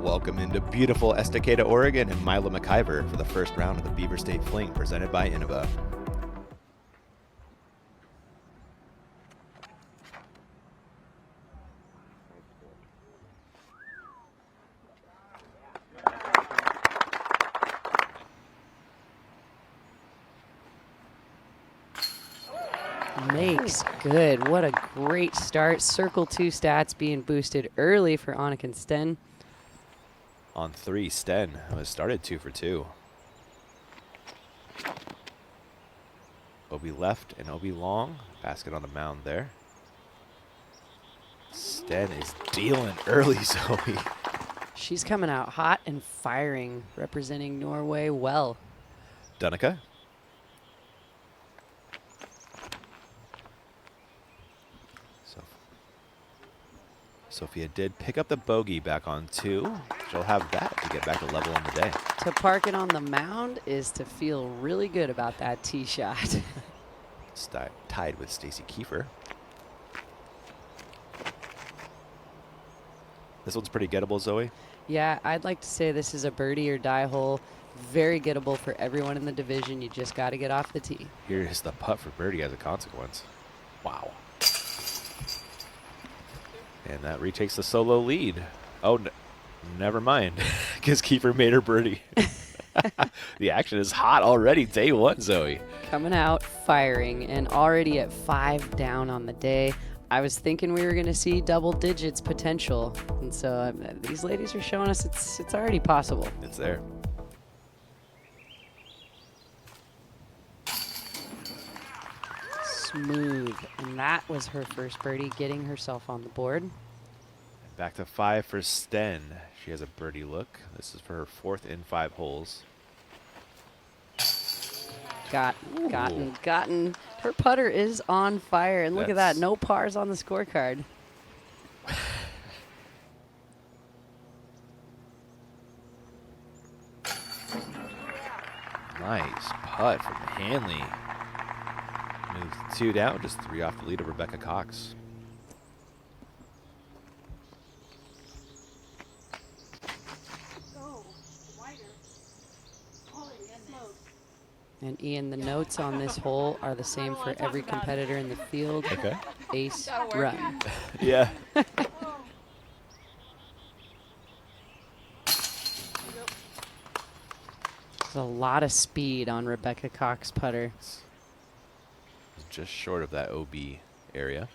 Welcome into beautiful Estacada, Oregon, and Milo McIver for the first round of the Beaver State Fling presented by Innova. Makes good. What a great start. Circle 2 stats being boosted early for Annika and Sten. On 3, Sten was started 2 for 2. Obi left and Obi long. Basket on the mound there. Sten is dealing early, Zoe. She's coming out hot and firing, representing Norway well. Danica. Sophia did pick up the bogey back on 2. She'll have that to get back to level in the day. To park it on the mound is to feel really good about that tee shot. It's tied with Stacy Kiefer. This one's pretty gettable, Zoe. Yeah, I'd like to say this is a birdie or die hole. Very gettable for everyone in the division. You just got to get off the tee. Here's the putt for birdie as a consequence. Wow. And that retakes the solo lead. Oh, never mind, because Kiefer made her birdie. The action is hot already, day 1, Zoe. Coming out, firing, and already at 5 down on the day. I was thinking we were going to see double digits potential, and so these ladies are showing us it's already possible. It's there. Smooth, and that was her first birdie, getting herself on the board. Back to 5 for Sten. She has a birdie look. This is for her 4th in 5 holes. Gotten. Her putter is on fire, and look at that, no pars on the scorecard. Nice putt from Hanley. Moves 2 down, just 3 off the lead of Rebecca Cox. And Ian, the notes on this hole are the same for every competitor in the field. Okay. Ace, run. Yeah. There's a lot of speed on Rebecca Cox putter. Just short of that OB area.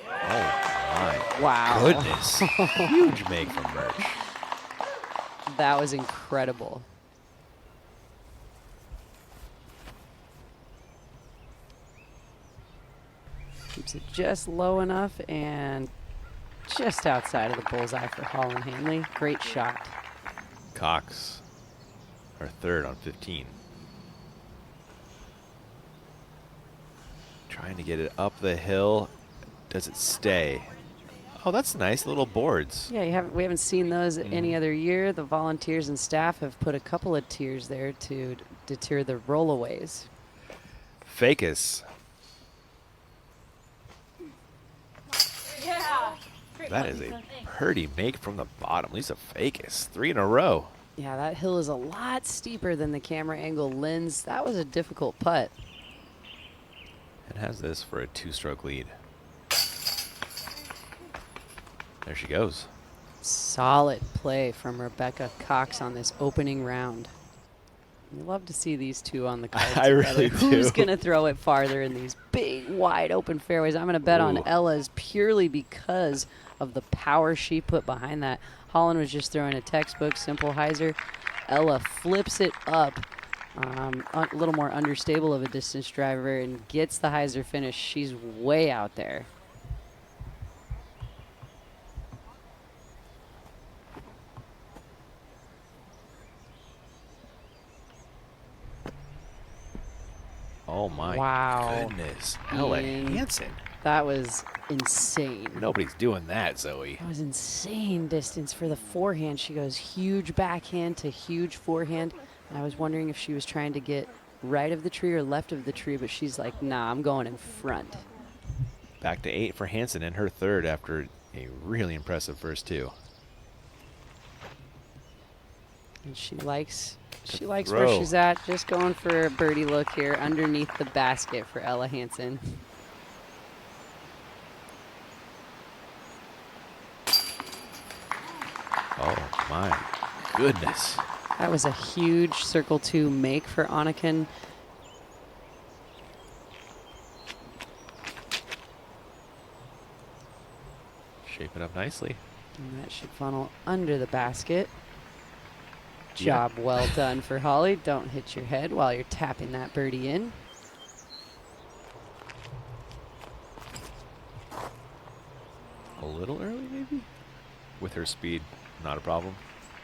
Oh my Wow. goodness. Huge make from Birch. That was incredible. Keeps it just low enough and just outside of the bullseye for Holland Hanley. Great shot. Cox, our 3rd on 15. Trying to get it up the hill. Does it stay? Oh, that's nice. Little boards. Yeah, we haven't seen those any other year. The volunteers and staff have put a couple of tiers there to deter the rollaways. Fakis. Yeah. That is a pretty make from the bottom. Lisa Fakis, 3 in a row. Yeah, that hill is a lot steeper than the camera angle lens. That was a difficult putt. And has this for a 2-stroke lead. There she goes. Solid play from Rebecca Cox on this opening round. We love to see these two on the card I really together. do. Who's going to throw it farther in these big, wide open fairways? I'm going to bet on Ella's purely because of the power she put behind that. Holland was just throwing a textbook, simple hyzer. Ella flips it up, a little more understable of a distance driver, and gets the hyzer finish. She's way out there. Oh my goodness. Ella Hansen. That was insane. Nobody's doing that, Zoe. That was insane distance for the forehand. She goes huge backhand to huge forehand. And I was wondering if she was trying to get right of the tree or left of the tree, but she's like, nah, I'm going in front. Back to 8 for Hansen in her third after a really impressive first 2. And she likes where throw. she's at. Just going for a birdie look here underneath the basket for Ella Hansen. Oh my goodness. That was a huge circle 2 make for Anakin. Shape it up nicely. And that should funnel under the basket. Job well done for Holly. Don't hit your head while you're tapping that birdie in. A little early, maybe? With her speed, not a problem.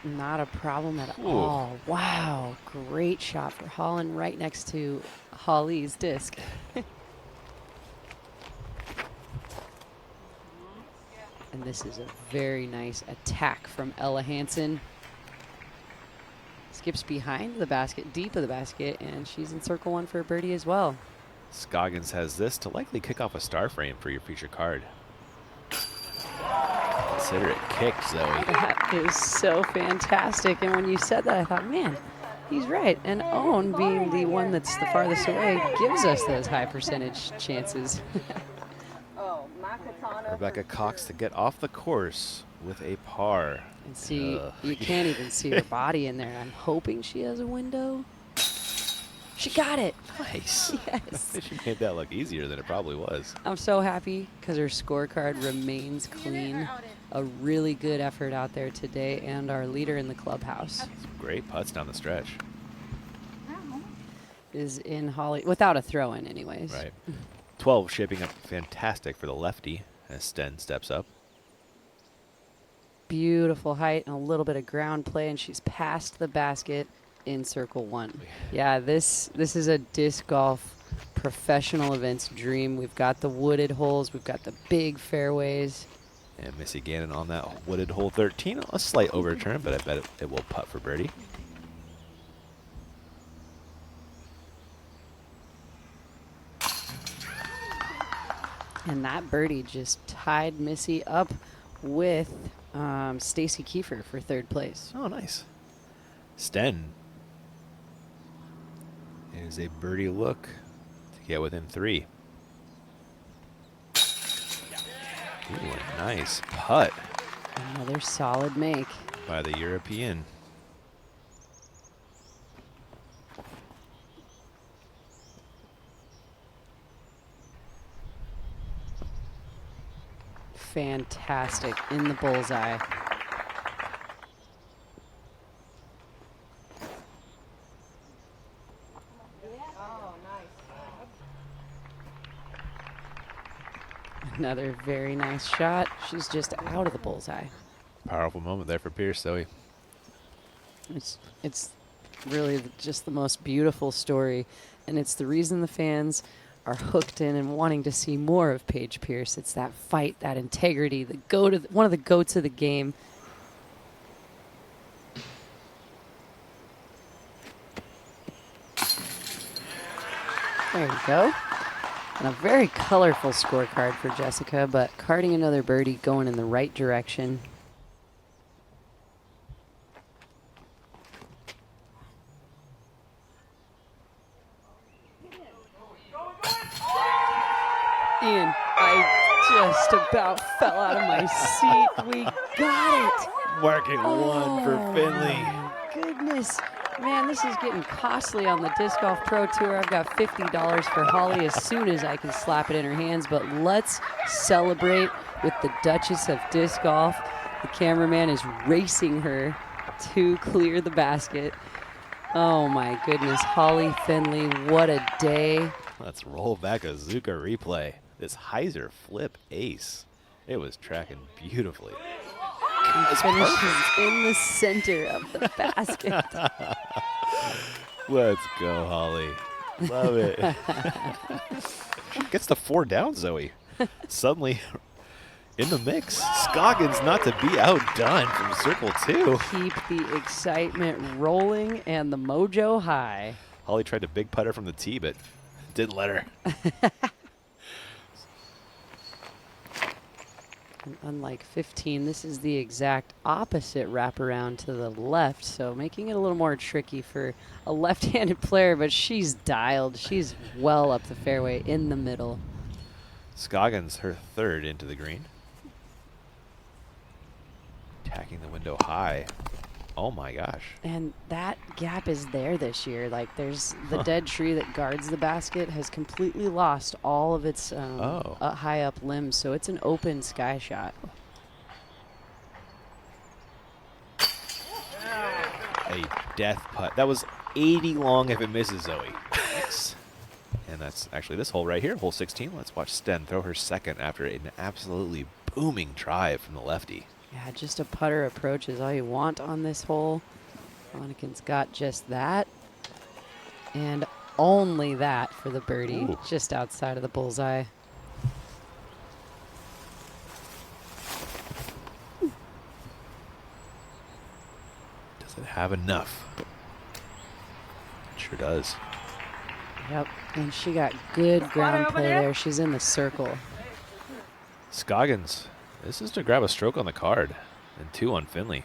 Not a problem at Ooh. all. Wow, great shot for Holland right next to Holly's disc. And this is a very nice attack from Ella Hansen. Skips behind the basket, deep of the basket, and she's in circle 1 for a birdie as well. Scoggins has this to likely kick off a star frame for your feature card. Consider it kicked, Zoe. That is so fantastic. And when you said that, I thought, man, he's right. And Owen, being the one that's the farthest away, gives us those high percentage chances. Rebecca Cox to get off the course with a par. And see, you can't even see her body in there. I'm hoping she has a window. She got it. Nice. Yes. She made that look easier than it probably was. I'm so happy because her scorecard remains clean. A really good effort out there today, and our leader in the clubhouse Some great putts down the stretch. is in Holly, without a throw in anyways. Right. 12 shaping up fantastic for the lefty as Sten steps up. Beautiful height and a little bit of ground play, and she's past the basket in circle 1. Yeah, this is a disc golf professional events dream. We've got the wooded holes, we've got the big fairways. And Missy Gannon on that wooded hole 13. A slight overturn, but I bet it will putt for birdie. And that birdie just tied Missy up with Stacy Kiefer for 3rd place. Oh, nice. Sten is a birdie look to get within 3. Ooh, a nice putt Another solid make. by the European. Fantastic in the bullseye. Another very nice shot. She's just out of the bullseye. Powerful moment there for Pierce, Zoe. It's really just the most beautiful story, and it's the reason the fans are hooked in and wanting to see more of Paige Pierce. It's that fight, that integrity, one of the goats of the game. There you go. And a very colorful scorecard for Jessica, but carding another birdie going in the right direction. Ian, I just about fell out of my seat. We got it. Marking 1 for Finley. My goodness. Man, this is getting costly on the Disc Golf Pro Tour. I've got $50 for Holly as soon as I can slap it in her hands. But let's celebrate with the Duchess of Disc Golf. The cameraman is racing her to clear the basket. Oh, my goodness. Holly Finley, what a day. Let's roll back a Zuka replay. This hyzer flip ace. It was tracking beautifully. And finishes in the center of the basket. Let's go, Holly. Love it. Gets the 4 down, Zoe. Suddenly in the mix. Scoggins not to be outdone from circle 2. Keep the excitement rolling and the mojo high. Holly tried to big putter from the tee, but didn't let her. And unlike 15, this is the exact opposite wraparound to the left, so making it a little more tricky for a left-handed player, but she's dialed. She's well up the fairway in the middle. Scoggins, her third into the green. Attacking the window high. Oh my gosh. And that gap is there this year. Like, there's the dead tree that guards the basket has completely lost all of its high up limbs, so it's an open sky shot. A death putt. That was 80 long if it misses, Zoe. Nice. And that's actually this hole right here, hole 16. Let's watch Sten throw her second after an absolutely booming drive from the lefty. Yeah, just a putter approach is all you want on this hole. Honikin's got just that. And only that for the birdie, Ooh. just outside of the bullseye. Does it have enough? It sure does. Yep, and she got good ground play there. She's in the circle. Scoggins, this is to grab a stroke on the card and 2 on Finley.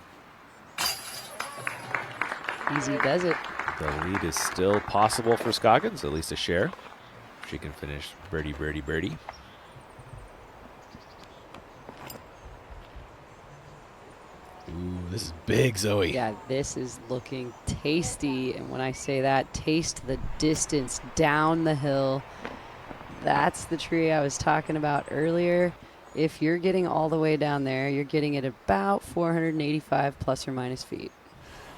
Easy does it. The lead is still possible for Scoggins, at least a share. She can finish birdie, birdie, birdie. Ooh, this is big, Zoe. Yeah, this is looking tasty. And when I say that, taste the distance down the hill. That's the tree I was talking about earlier. If you're getting all the way down there, you're getting it about 485 plus or minus feet.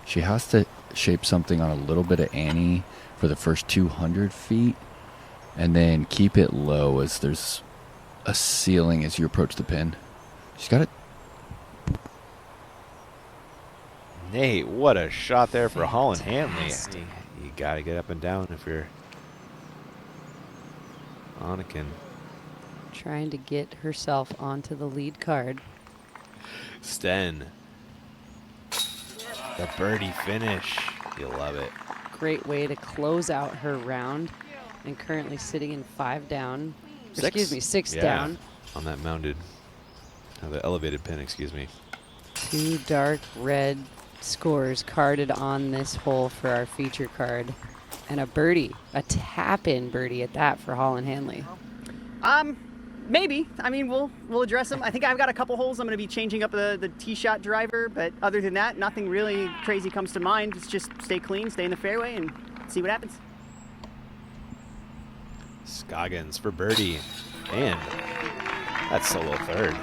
She has to shape something on a little bit of Annie for the first 200 feet and then keep it low as there's a ceiling as you approach the pin. She's got it. Nate, what a shot there for Holland Hanley. Fantastic. You got to get up and down if you're Honikin. Trying to get herself onto the lead card. Sten. The birdie finish. You'll love it. Great way to close out her round. And currently sitting in 5 down. Excuse me, 6 Yeah, down. on that mounded, the elevated pin, excuse me. 2 dark red scores carded on this hole for our feature card. And a birdie, a tap-in birdie at that for Holland Hanley. Maybe. I mean, we'll address them. I think I've got a couple holes. I'm going to be changing up the tee shot driver, but other than that, nothing really crazy comes to mind. It's just stay clean, stay in the fairway, and see what happens. Scoggins for birdie. And that's solo third.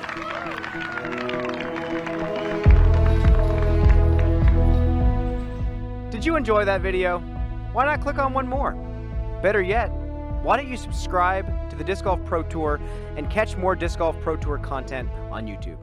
Did you enjoy that video? Why not click on one more? Better yet, why don't you subscribe to the Disc Golf Pro Tour and catch more Disc Golf Pro Tour content on YouTube?